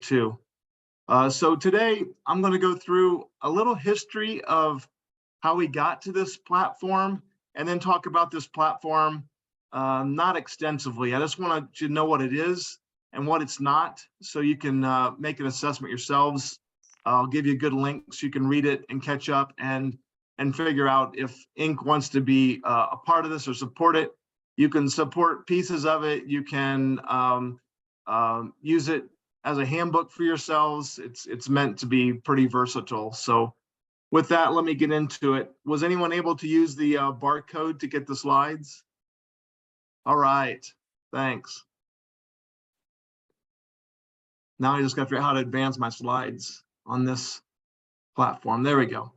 too. So today I'm going to go through a little history of how we got to this platform and then talk about this platform not extensively. I just want you to know what it is and what it's not, so you can make an assessment yourselves. I'll give you good links. You can read it and catch up and figure out if Inc. wants to be a part of this or support it. You can support pieces of it. You can use it as a handbook for yourselves. It's meant to be pretty versatile. So with that, let me get into it. Was anyone able to use the barcode to get the slides? All right, thanks. Now I just got to figure out how to advance my slides on this platform. There we go.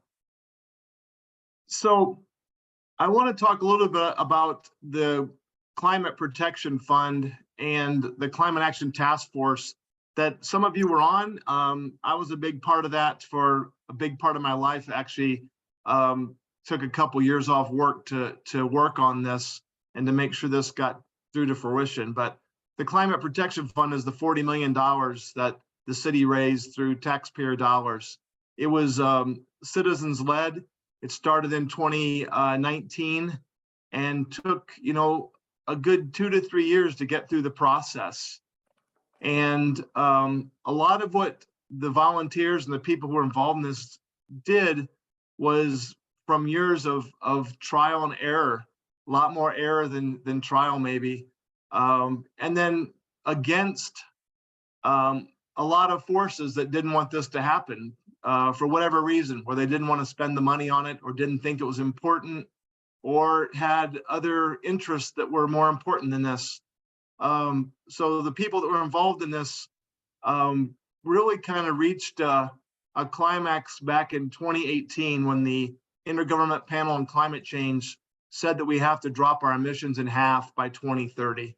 So I want to talk a little bit about the Climate Protection Fund and the Climate Action Task Force that some of you were on. I was a big part of that for a big part of my life. Actually, took a couple years off work to work on this and to make sure this got through to fruition. But the Climate Protection Fund is the $40 million that the city raised through taxpayer dollars. It was citizens led. It started in 2019 and took, a good 2 to 3 years to get through the process. And a lot of what the volunteers and the people who were involved in this did was from years of trial and error, a lot more error than trial maybe. And then against a lot of forces that didn't want this to happen for whatever reason, where they didn't want to spend the money on it or didn't think it was important or had other interests that were more important than this. So the people that were involved in this really kind of reached a climax back in 2018 when the Intergovernmental Panel on Climate Change said that we have to drop our emissions in half by 2030.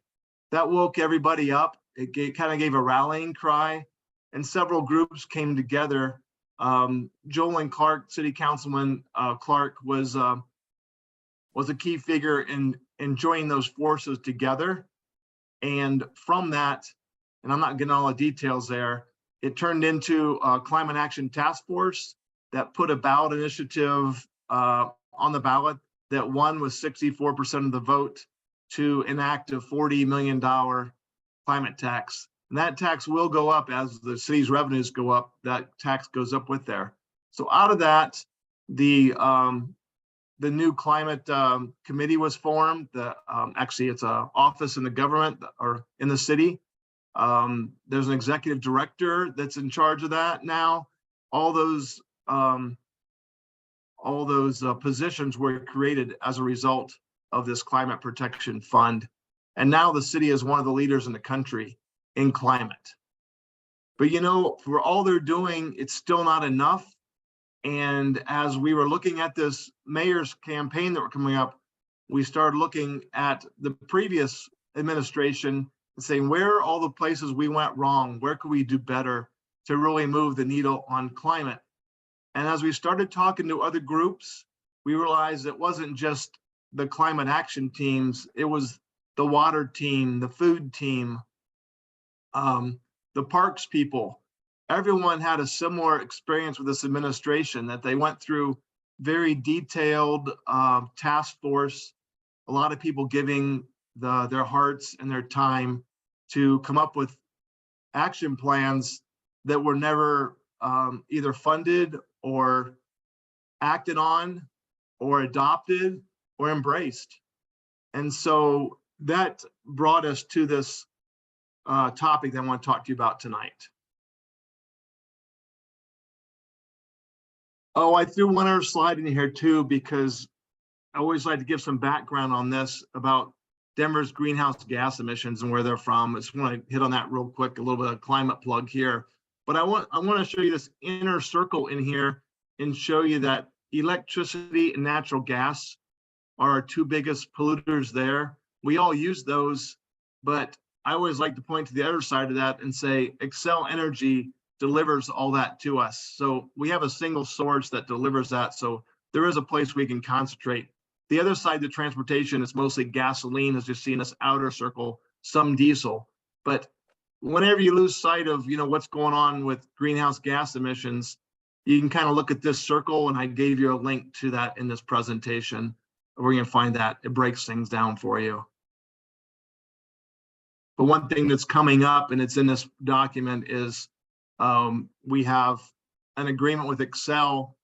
That woke everybody up. It kind of gave a rallying cry, and several groups came together. Joel Clark, City Councilman Clark, was a key figure in joining those forces together. And from that, and I'm not getting all the details there, it turned into a Climate Action Task Force that put a ballot initiative on the ballot that won with 64% of the vote to enact a $40 million climate tax. And that tax will go up as the city's revenues go up. That tax goes up with there. So out of that, the new climate committee was formed. Actually, it's an office in the government or in the city. There's an executive director that's in charge of that now. All those positions were created as a result of this Climate Protection Fund. And now the city is one of the leaders in the country in climate. But for all they're doing, it's still not enough. And as we were looking at this mayor's campaign that were coming up, we started looking at the previous administration and saying, where are all the places we went wrong? Where could we do better to really move the needle on climate? And as we started talking to other groups, we realized it wasn't just the climate action teams, it was the water team, the food team, the parks people. Everyone had a similar experience with this administration, that they went through very detailed task force, a lot of people giving their hearts and their time to come up with action plans that were never either funded or acted on or adopted or embraced. And so that brought us to this topic that I want to talk to you about tonight. Oh, I threw one other slide in here too, because I always like to give some background on this about Denver's greenhouse gas emissions and where they're from. I just want to hit on that real quick, a little bit of climate plug here. But I want to show you this inner circle in here and show you that electricity and natural gas are our two biggest polluters there. We all use those, but I always like to point to the other side of that and say Xcel Energy delivers all that to us. So we have a single source that delivers that. So there is a place we can concentrate. The other side of transportation is mostly gasoline, as you see in this outer circle, some diesel. But whenever you lose sight of, what's going on with greenhouse gas emissions, you can kind of look at this circle, and I gave you a link to that in this presentation where you can find that. It breaks things down for you. But one thing that's coming up, and it's in this document, is we have an agreement with Excel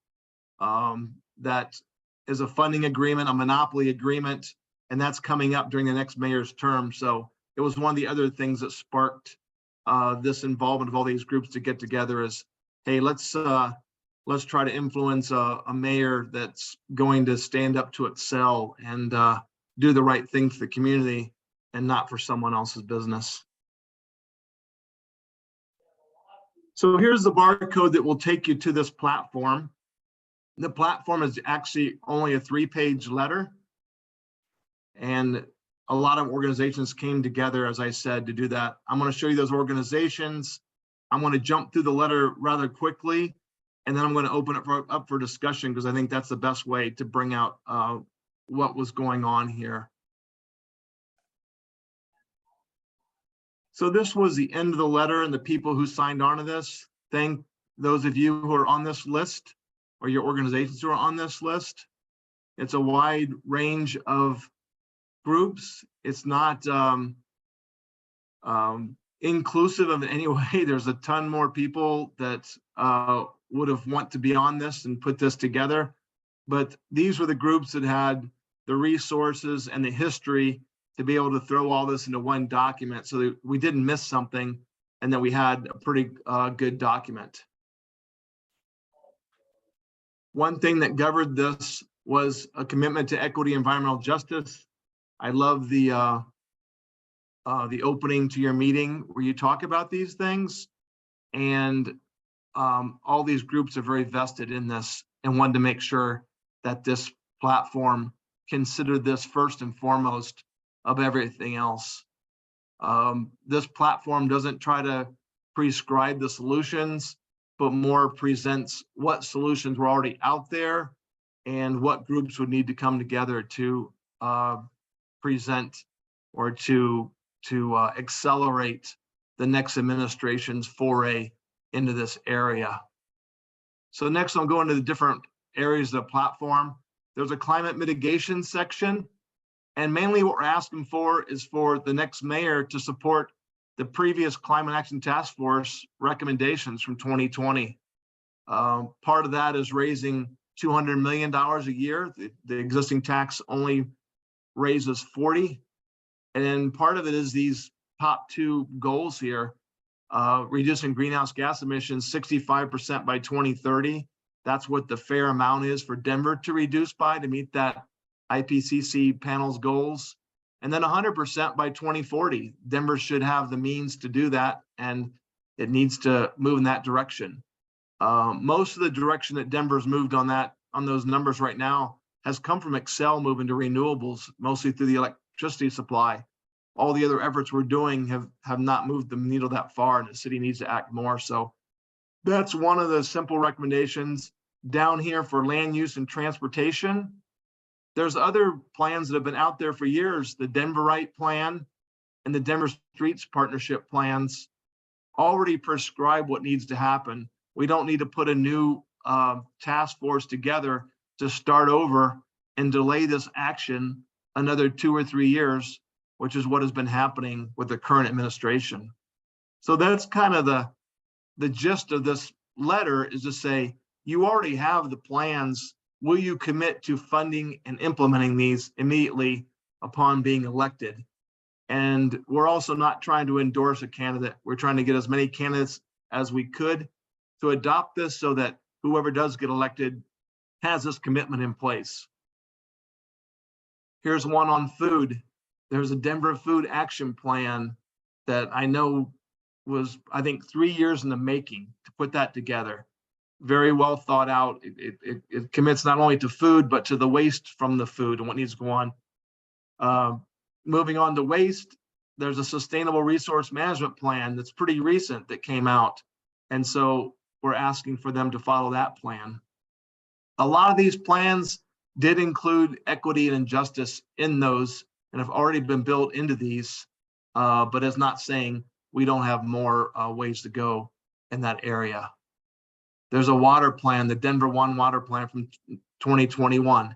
that is a funding agreement, a monopoly agreement, and that's coming up during the next mayor's term. So it was one of the other things that sparked this involvement of all these groups to get together is, hey, let's try to influence a mayor that's going to stand up to Excel and do the right thing for the community and not for someone else's business. So here's the barcode that will take you to this platform. The platform is actually only a 3-page letter. And a lot of organizations came together, as I said, to do that. I'm going to show you those organizations. I'm going to jump through the letter rather quickly, and then I'm going to open it up for discussion, because I think that's the best way to bring out what was going on here. So this was the end of the letter, and the people who signed on to this. Thank those of you who are on this list, or your organizations who are on this list. It's a wide range of groups. It's not inclusive of in any way. There's a ton more people that would have want to be on this and put this together. But these were the groups that had the resources and the history to be able to throw all this into one document, so that we didn't miss something and that we had a pretty good document. One thing that governed this was a commitment to equity, environmental justice. I love the opening to your meeting where you talk about these things, and all these groups are very vested in this and wanted to make sure that this platform considered this first and foremost of everything else. This platform doesn't try to prescribe the solutions, but more presents what solutions were already out there and what groups would need to come together to present or to accelerate the next administration's foray into this area. So next I'll go into the different areas of the platform. There's a climate mitigation section, and mainly what we're asking for is for the next mayor to support the previous Climate Action Task Force recommendations from 2020. Part of that is raising $200 million a year. The existing tax only raises 40. And then part of it is these top 2 goals here, reducing greenhouse gas emissions 65% by 2030. That's what the fair amount is for Denver to reduce by to meet that IPCC panel's goals. And then 100% by 2040. Denver should have the means to do that, and it needs to move in that direction. Most of the direction that Denver's moved on those numbers right now has come from Excel moving to renewables, mostly through the electricity supply. All the other efforts we're doing have not moved the needle that far, and the city needs to act more. So that's one of the simple recommendations. Down here for land use and transportation, there's other plans that have been out there for years. The Denverite plan and the Denver Streets Partnership plans already prescribe what needs to happen. We don't need to put a new task force together to start over and delay this action another 2 or 3 years, which is what has been happening with the current administration. So that's kind of the gist of this letter, is to say, you already have the plans. Will you commit to funding and implementing these immediately upon being elected? And we're also not trying to endorse a candidate. We're trying to get as many candidates as we could to adopt this, so that whoever does get elected has this commitment in place. Here's one on food. There's a Denver Food Action Plan that I know was, I think, 3 years in the making to put that together. Very well thought out. It commits not only to food, but to the waste from the food and what needs to go on. Moving on to waste, there's a sustainable resource management plan that's pretty recent that came out. And so we're asking for them to follow that plan. A lot of these plans did include equity and injustice in those and have already been built into these, but is not saying we don't have more ways to go in that area. There's a water plan, the Denver One water plan from 2021.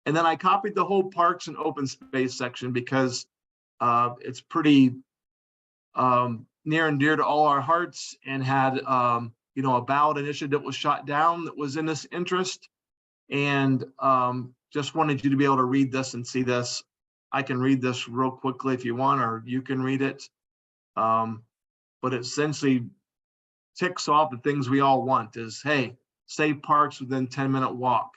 And then I copied the whole parks and open space section because it's pretty near and dear to all our hearts, and had a ballot initiative that was shot down that was in this interest. And just wanted you to be able to read this and see this. I can read this real quickly if you want, or you can read it. But it essentially ticks off the things we all want is, hey, save parks within 10-minute walk.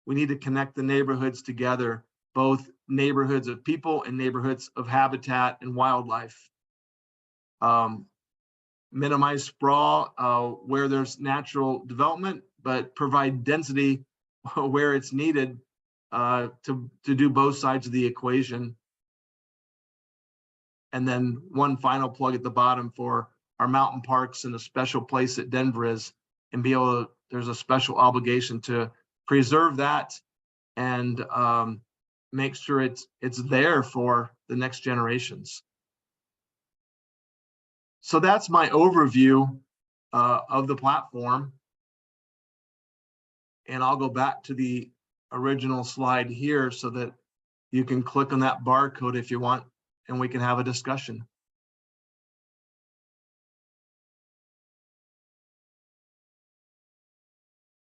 We need to connect the neighborhoods together, both neighborhoods of people and neighborhoods of habitat and wildlife. Minimize sprawl where there's natural development, but provide density where it's needed to do both sides of the equation. And then one final plug at the bottom for our mountain parks and the special place that Denver is, and be able to, there's a special obligation to preserve that and make sure it's there for the next generations. So that's my overview of the platform. And I'll go back to the original slide here so that you can click on that barcode if you want, and we can have a discussion.